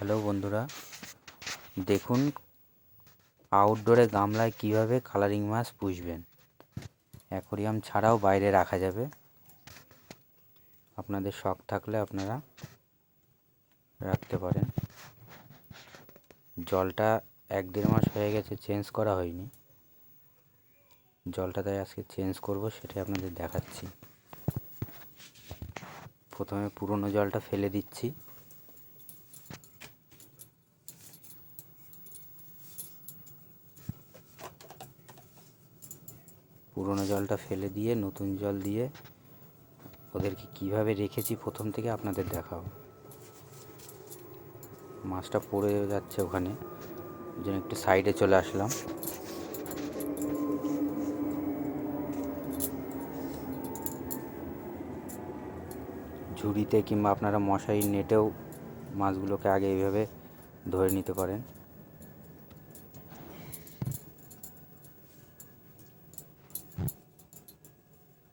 Hello বন্ধুরা, দেখুন আউটডোরে গামলায় কিভাবে কালারিং মাছ পুষবেন। অ্যাকোরিয়াম ছাড়াও বাইরে রাখা যাবে। আপনাদের শখ থাকলে আপনারা রাখতে পারেন। জলটা 1-1.5 মাস হয়ে গেছে, চেঞ্জ করা হয়নি। জলটা তাই আজকে চেঞ্জ করব, সেটাই আপনাদের দেখাচ্ছি। প্রথমে পুরনো জলটা ফেলে দিচ্ছি। পুরনো জলটা ফেলে দিয়ে নতুন জল দিয়ে ওদেরকে কিভাবে রেখেছি প্রথম থেকে আপনাদের দেখাবো। মাছটা পড়ে যাচ্ছে ওখানে, ওই জন্য একটু সাইডে চলে আসলাম। ঝুড়িতে কিংবা আপনারা মশারির নেটেও মাছগুলোকে আগে এইভাবে ধরে নিতে পারেন।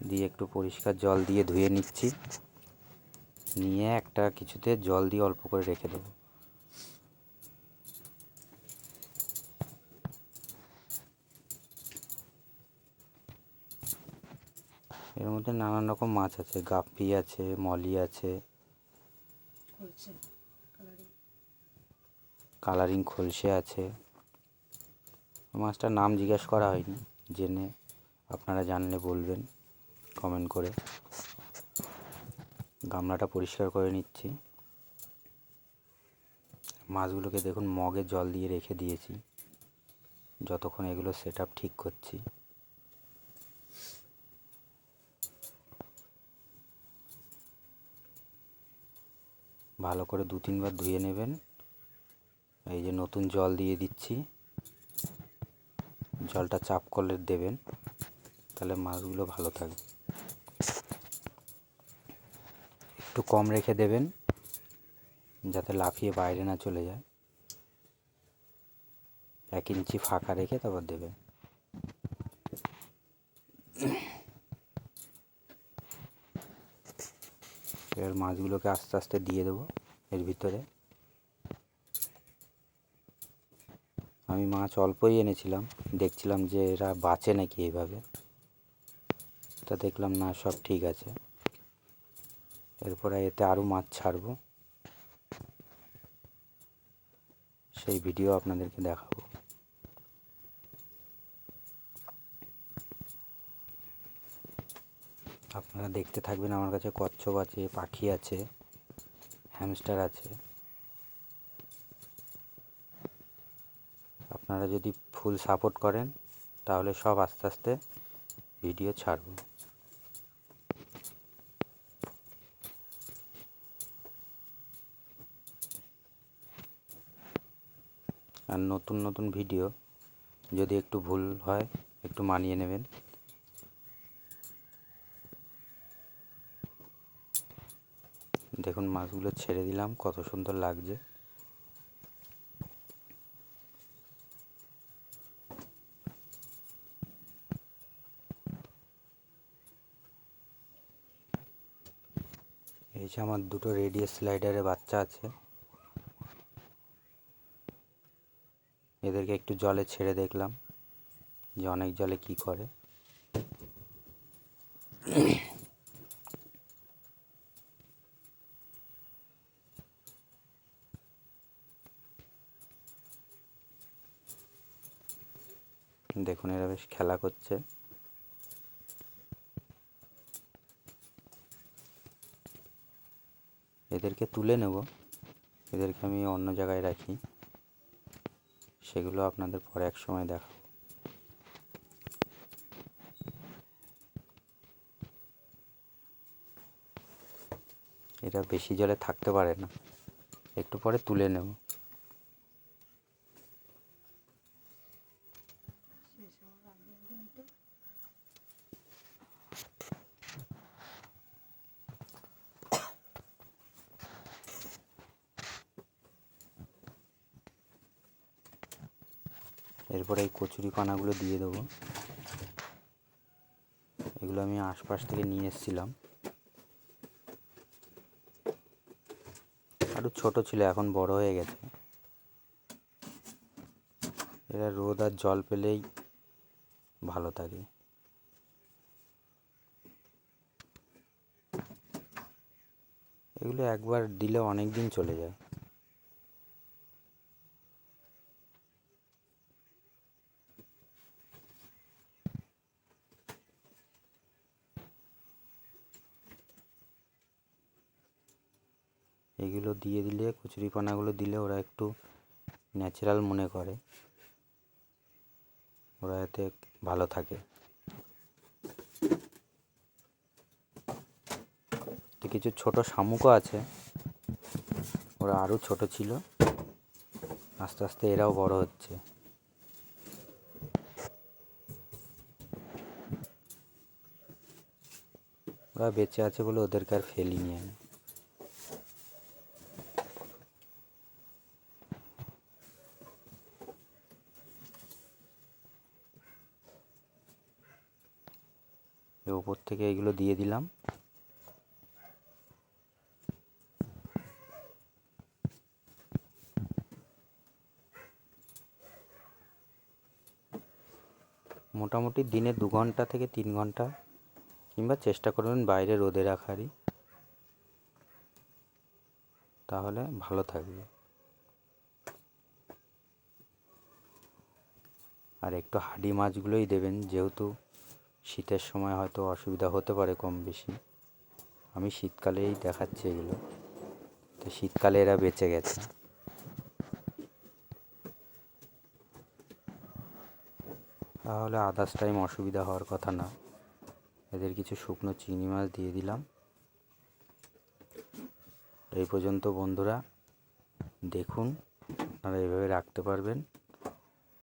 দিয়ে একটু পরিষ্কার জল দিয়ে ধুয়ে নিচ্ছি, নিয়ে একটা কিছুতে জল দিয়ে অল্প করে রেখে দেবো। এর মধ্যে নানান রকম মাছ আছে, গাপ্পি আছে, মলি আছে, কালারিং খলসে আছে। মাছটার নাম জিজ্ঞেস করা হয়নি, জেনে আপনারা জানলে বলবেন কমেন্ট করে। গামলাটা পরিষ্কার করে নিচ্ছি। মাছগুলোকে দেখুন মগে জল দিয়ে রেখে দিয়েছি, যতক্ষণ এগুলো সেট আপ ঠিক করছি। ভালো করে 2-3 বার ধুয়ে নেবেন। এই যে নতুন জল দিয়ে দিচ্ছি, জলটা চাপ করলে দেবেন, তাহলে মাছগুলো ভালো থাকবে। একটু কম রেখে দেবেন যাতে লাফিয়ে বাইরে না চলে যায়। 1 ইঞ্চি ফাঁকা রেখে তারপর দেবেন। এবার মাছগুলোকে আস্তে আস্তে দিয়ে দেবো এর ভিতরে। আমি মাছ অল্পই এনেছিলাম, দেখছিলাম যে এরা বাঁচে নাকি এইভাবে, তা দেখলাম না, সব ঠিক আছে। এরপরে এতে আরও মাছ ছাড়বো, সেই ভিডিও আপনাদেরকে দেখাবো। আপনারা দেখতে থাকবেন। আমার কাছে কচ্ছপ আছে, পাখি আছে, হ্যামস্টার আছে। আপনারা যদি ফুল সাপোর্ট করেন তাহলে সব আস্তে আস্তে ভিডিও ছাড়ব। আর নতুন নতুন ভিডিও যদি একটু ভুল হয় একটু মানিয়ে নেবেন। দেখুন মাছগুলো ছেড়ে দিলাম, কত সুন্দর লাগছে। এই যে আমার দুটো রেডিয়াস স্লাইডারে বাচ্চা আছে, এদেরকে একটু জলে ছেড়ে দেখলাম যে অনেক জলে কি করে। দেখুন এরা বেশ খেলা করছে। এদেরকে তুলে নেব, এদেরকে আমি অন্য জায়গায় রাখি, সেগুলো আপনাদের পরে এক সময় দেখাবো। এরা বেশি জলে থাকতে পারে না, একটু পরে তুলে নেব। এরপরে এই কচুরিপানাগুলো দিয়ে দেবো। এগুলো আমি আশপাশ থেকে নিয়ে এসেছিলাম। আরও আরও ছোট ছিল, এখন বড় হয়ে গেছে। এরা রোদ আর জল পেলেই ভালো থাকে। এগুলো একবার দিলে অনেক দিন চলে যায়। এগুলো দিয়ে দিলে, কচুরিপানাগুলো দিলে ওরা একটু ন্যাচারাল মনে করে, ওরা এতে ভালো থাকে। তো কিছু ছোট শামুকও আছে, ওরা আরও ছোট ছিল, আস্তে আস্তে এরাও বড় হচ্ছে। ওরা বেঁচে আছে বলে ওদেরকে আর ফেলিনি আমি। ওপর থেকে এগুলো দিয়ে দিলাম। মোটামুটি দিনে 2 ঘন্টা থেকে 3 ঘন্টা, কিংবা চেষ্টা করবেন বাইরে রোদে রাখারই, তাহলে ভালো থাকবে। আর একটু হাঁড়ি মাছগুলোই দেবেন, যেহেতু শীতের সময় হয়তো অসুবিধা হতে পারে কম বেশি। আমি শীতকালেই দেখাচ্ছি এগুলো, তো শীতকালে এরা বেঁচে গেছে। তাহলে আদার্স টাইম অসুবিধা হওয়ার কথা না। এদের কিছু শুকনো চিংড়ি মাছ দিয়ে দিলাম। এই পর্যন্ত বন্ধুরা, দেখুন আপনারা এইভাবে রাখতে পারবেন।